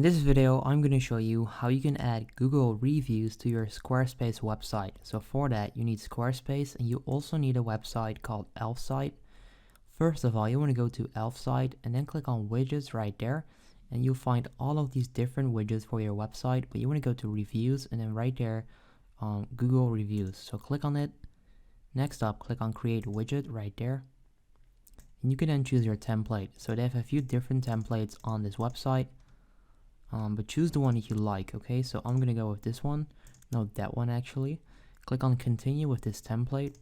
In this video, I'm going to show you how you can add Google reviews to your Squarespace website. So for that, you need Squarespace and you also need a website called Elfsite. First of all, you want to go to Elfsite and then click on widgets right there. And you'll find all of these different widgets for your website, but you want to go to reviews and then right there, Google reviews. So click on it. Next up, click on create widget right there. And you can then choose your template. So they have a few different templates on this website. But choose the one that you like, okay? So I'm gonna go with this one, no, that one actually. Click on continue with this template.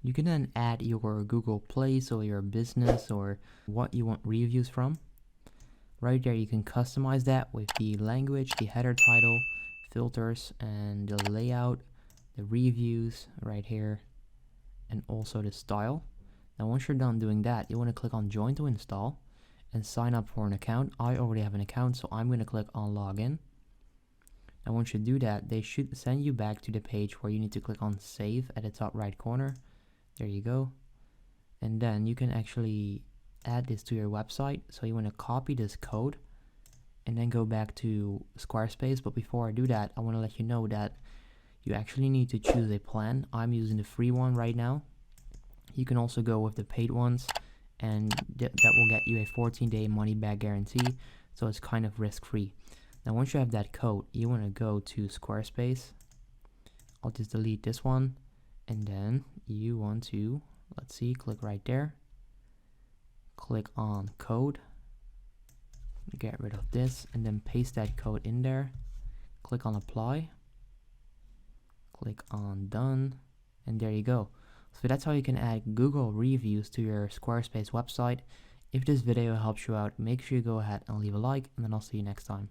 You can then add your Google place or your business or what you want reviews from. Right there you can customize that with the language, the header title, filters, and the layout, the reviews right here, and also the style. Now once you're done doing that, you want to click on join to install and sign up for an account. I already have an account, so I'm going to click on login. And once you do that, they should send you back to the page where you need to click on save at the top right corner. There you go. And then you can actually add this to your website. So you want to copy this code and then go back to Squarespace. But before I do that, I want to let you know that you actually need to choose a plan. I'm using the free one right now. You can also go with the paid ones, and that will get you a 14-day money-back guarantee, so it's kind of risk-free. Now once you have that code, you want to go to Squarespace. I'll just delete this one, and then you want to, let's see, click right there, click on code, get rid of this, and then paste that code in there, click on apply, click on done, and there you go. So that's how you can add Google reviews to your Squarespace website. If this video helps you out, make sure you go ahead and leave a like, and then I'll see you next time.